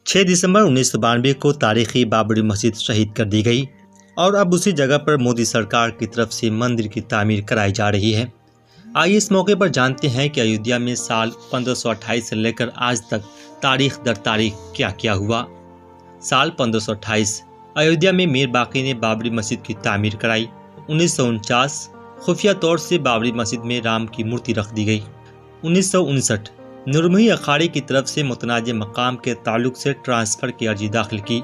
6 दिसंबर 1992 को तारीखी बाबरी मस्जिद शहीद कर दी गई और अब उसी जगह पर मोदी सरकार की तरफ से मंदिर की तामीर कराई जा रही है। आइए इस मौके पर जानते हैं कि अयोध्या में साल 1528 से लेकर आज तक तारीख दर तारीख क्या क्या हुआ। साल 1528 अयोध्या में मीर बाकी ने बाबरी मस्जिद की तामीर कराई। 1949 खुफिया तौर से बाबरी मस्जिद में राम की मूर्ति रख दी गई। 1959 नूरमही अखाड़े की तरफ से मुतनाज़ मकाम के ताल्लुक से ट्रांसफ़र की अर्जी दाखिल की।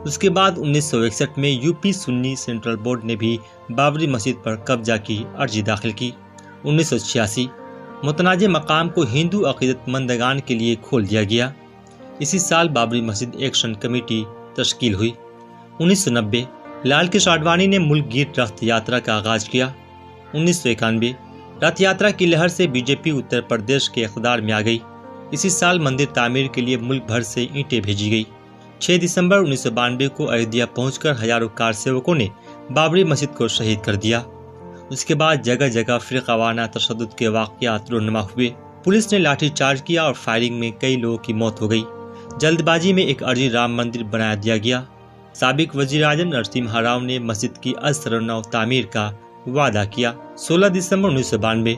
उसके बाद 1961 में यूपी सुन्नी सेंट्रल बोर्ड ने भी बाबरी मस्जिद पर कब्जा की अर्जी दाखिल की। 1986 मुतनाज़ मकाम को हिंदू अक़ीदतमंदगान के लिए खोल दिया गया। इसी साल बाबरी मस्जिद एक्शन कमेटी तश्कील हुई। 1990 लाल कृष्ण आडवाणी ने मुल्क गिर रथ यात्रा का आगाज किया। 1991 रथ यात्रा की लहर से बीजेपी उत्तर प्रदेश के इक़्तिदार में आ गई। इसी साल मंदिर तामीर के लिए मुल्क भर से ईंटें भेजी गई। 6 दिसंबर 1992 को अयोध्या पहुंचकर हजारों कार सेवकों ने बाबरी मस्जिद को शहीद कर दिया। उसके बाद जगह जगह फ़िरक़ावाना तशद्दुद के वाक़यात रोनुमा हुए। पुलिस ने लाठीचार्ज किया और फायरिंग में कई लोगों की मौत हो गई। जल्दबाजी में एक अर्जी राम मंदिर बना दिया गया। साबिक वज़ीर-ए-आज़म नरसिम्हा राव ने मस्जिद की असरनौ तामीर का वादा किया। 16 दिसंबर 1992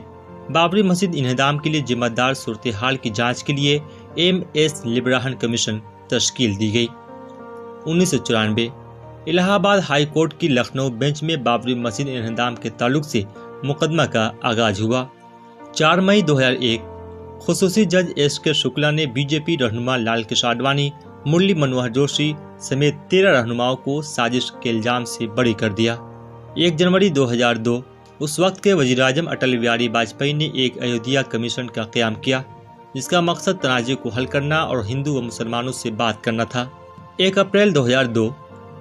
बाबरी मस्जिद इन्हदाम के लिए जिम्मेदार सूरत हाल की जांच के लिए MS लिब्राहन कमीशन तश्कील दी गई। 1994 इलाहाबाद हाई कोर्ट की लखनऊ बेंच में बाबरी मस्जिद इन्हदाम के ताल्लुक से मुकदमा का आगाज हुआ। 4 मई 2001 खुसूसी जज SK शुक्ला ने बीजेपी रहनुमा लाल कृष्ण आडवाणी, मुरली मनोहर जोशी समेत 13 रहनुमाओं को साजिश के इल्जाम से बरी कर दिया। 1 जनवरी 2002 उस वक्त के वज़ीर-ए-आज़म अटल बिहारी वाजपेयी ने एक अयोध्या कमीशन का क़याम किया, जिसका मकसद तनाज़े को हल करना और हिंदू व मुसलमानों से बात करना था। 1 अप्रैल 2002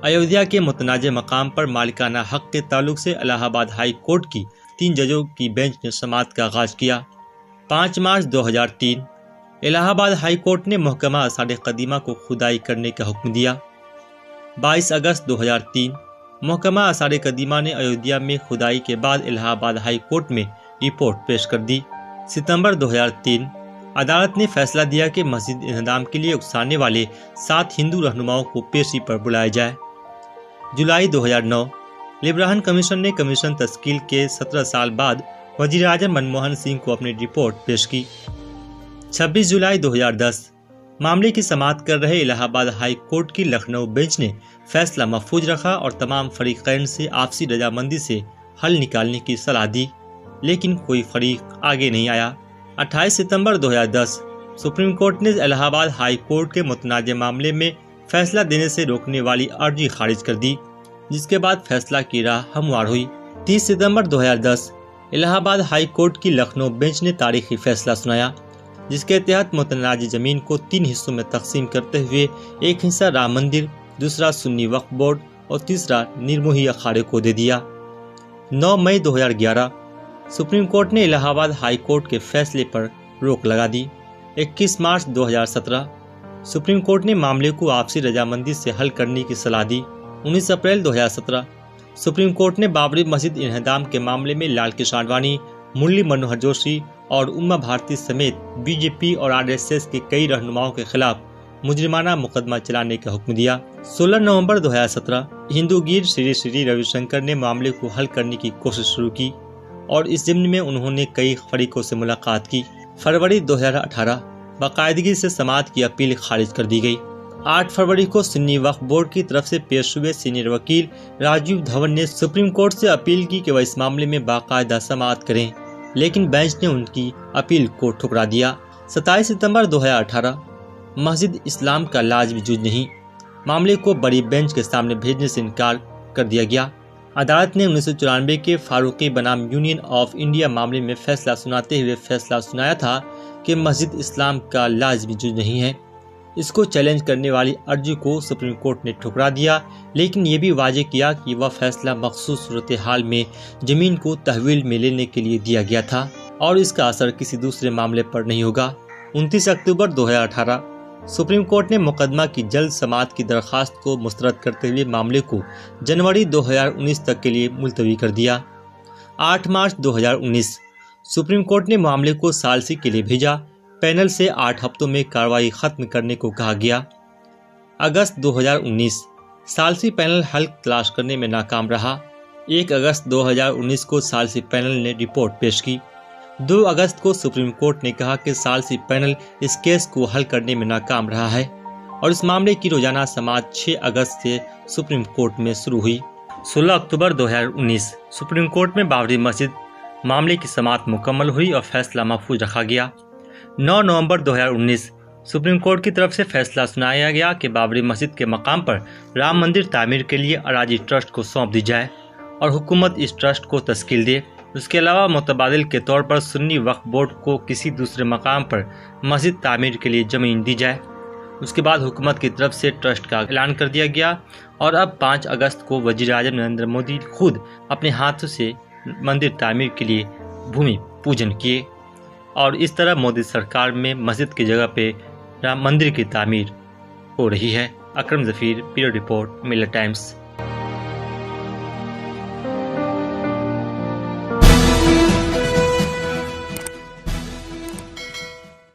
अयोध्या के मुतनाज़ मकाम पर मालिकाना हक के ताल्लुक से इलाहाबाद हाई कोर्ट की 3 जजों की बेंच ने समाअत का आगाज किया। 5 मार्च 2003 इलाहाबाद हाई कोर्ट ने महकमा आसार कदीमा को खुदाई करने का हुक्म दिया। 22 अगस्त 2003 महकमा आसार कदीमा ने अयोध्या में खुदाई के बाद इलाहाबाद हाई कोर्ट में रिपोर्ट पेश कर दी। सितंबर 2003 अदालत ने फैसला दिया कि मस्जिद इन्हदाम के लिए उकसाने वाले 7 हिंदू रहनुमाओं को पेशी पर बुलाया जाए। जुलाई 2009 लिब्राहन कमीशन ने कमीशन तश्कील के 17 साल बाद वज़ीर-ए-आज़म मनमोहन सिंह को अपनी रिपोर्ट पेश की। 26 जुलाई 2010 मामले की समाअत कर रहे इलाहाबाद हाई कोर्ट की लखनऊ बेंच ने फैसला महफूज रखा और तमाम फरीक़ैन से आपसी रजामंदी से हल निकालने की सलाह दी, लेकिन कोई फरीक आगे नहीं आया। 28 सितंबर 2010 सुप्रीम कोर्ट ने इलाहाबाद हाई कोर्ट के मुतनाज़ मामले में फैसला देने से रोकने वाली अर्जी खारिज कर दी, जिसके बाद फैसला की राह हमवार हुई। 30 सितंबर 2010 इलाहाबाद हाई कोर्ट की लखनऊ बेंच ने तारीखी फैसला सुनाया, जिसके तहत मुतनाज़ ज़मीन को 3 हिस्सों में तकसीम करते हुए एक हिस्सा राम मंदिर, दूसरा सुन्नी वक्फ बोर्ड और तीसरा निर्मोही अखाड़े को दे दिया। 9 मई 2011 सुप्रीम कोर्ट ने इलाहाबाद हाई कोर्ट के फैसले पर रोक लगा दी। 21 मार्च 2017 सुप्रीम कोर्ट ने मामले को आपसी रजामंदी से हल करने की सलाह दी। 19 अप्रैल 2017 सुप्रीम कोर्ट ने बाबरी मस्जिद इन्हदाम के मामले में लाल कृष्ण आडवाणी, मुरली मनोहर जोशी और उम्मा भारती समेत बीजेपी और RSS के कई रहनुमाओं के खिलाफ मुजरिमाना मुकदमा चलाने का हुक्म दिया। 16 नवंबर 2017 हिंदू गिर श्री श्री रविशंकर ने मामले को हल करने की कोशिश शुरू की और इस ज़िम्न में उन्होंने कई फरीकों से मुलाकात की। फरवरी 2018 बाकायदगी से समाअत की अपील खारिज कर दी गई। 8 फरवरी को सुन्नी वक्फ बोर्ड की तरफ से पेश हुए सीनियर वकील राजीव धवन ने सुप्रीम कोर्ट से अपील की कि वह इस मामले में बाकायदा समाअत करें, लेकिन बेंच ने उनकी अपील को ठुकरा दिया। 27 सितंबर 2018 मस्जिद इस्लाम का लाज वजूद नहीं, मामले को बड़ी बेंच के सामने भेजने से इनकार कर दिया गया। अदालत ने 1994 के फारूकी बनाम यूनियन ऑफ इंडिया मामले में फैसला सुनाते हुए फैसला सुनाया था कि मस्जिद इस्लाम का लाज वजूद नहीं है। इसको चैलेंज करने वाली अर्जी को सुप्रीम कोर्ट ने ठुकरा दिया, लेकिन ये भी वाजे किया कि वह फैसला मखसूस सूरत हाल में ज़मीन को तहवील में लेने के लिए दिया गया था और इसका असर किसी दूसरे मामले पर नहीं होगा। 29 अक्टूबर 2018 सुप्रीम कोर्ट ने मुकदमा की जल्द समाअत की दरख्वास्त को मुस्तरद करते हुए मामले को जनवरी 2019 तक के लिए मुलतवी कर दिया। 8 मार्च 2019 सुप्रीम कोर्ट ने मामले को सालसी के लिए भेजा। पैनल से 8 हफ्तों में कार्रवाई खत्म करने को कहा गया। अगस्त 2019 सालसी पैनल हल तलाश करने में नाकाम रहा। 1 अगस्त 2019 को सालसी पैनल ने रिपोर्ट पेश की। 2 अगस्त को सुप्रीम कोर्ट ने कहा कि सालसी पैनल इस केस को हल करने में नाकाम रहा है और इस मामले की रोजाना समाअत 6 अगस्त से सुप्रीम कोर्ट में शुरू हुई। 16 अक्टूबर 2019 सुप्रीम कोर्ट में बाबरी मस्जिद मामले की समाअत मुकम्मल हुई और फैसला महफूज रखा गया। 9 नवंबर 2019 सुप्रीम कोर्ट की तरफ से फैसला सुनाया गया कि बाबरी मस्जिद के मकाम पर राम मंदिर तामीर के लिए अराजी ट्रस्ट को सौंप दी जाए और हुकूमत इस ट्रस्ट को तश्कील दे। उसके अलावा मुतबादिल के तौर पर सुन्नी वक्फ बोर्ड को किसी दूसरे मकाम पर मस्जिद तामीर के लिए ज़मीन दी जाए। उसके बाद हुकूमत की तरफ से ट्रस्ट का ऐलान कर दिया गया और अब 5 अगस्त को वज़ीर-ए-आज़म नरेंद्र मोदी खुद अपने हाथों से मंदिर तामीर के लिए भूमि पूजन किए और इस तरह मोदी सरकार में मस्जिद की जगह पे राम मंदिर की तामीर हो रही है। अकरम ज़फ़ीर, ब्यूरो रिपोर्ट, मिरर टाइम्स।